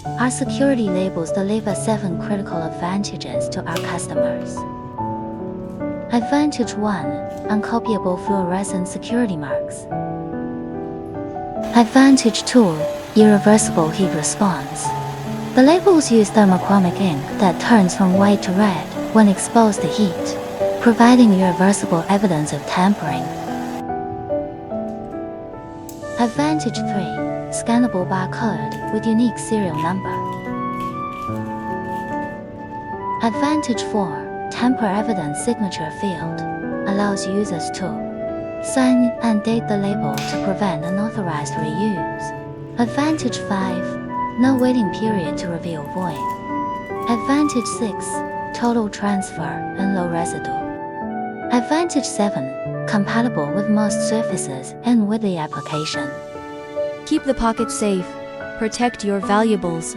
Our security labels deliver 7 critical advantages to our customers. Advantage 1. Uncopyable fluorescent security marks. Advantage 2. Irreversible heat response. The labels use thermochromic ink that turns from white to red when exposed to heat, providing irreversible evidence of tampering. Advantage 3. Scannable barcode with unique serial number. Advantage 4. Tamper evidence signature field allows users to sign and date the label to prevent unauthorized reuse. Advantage 5. No waiting period to reveal void. Advantage 6. Total transfer and low residue. Advantage 7. Compatible with most surfaces and with the application. Keep the pocket safe. Protect your valuables.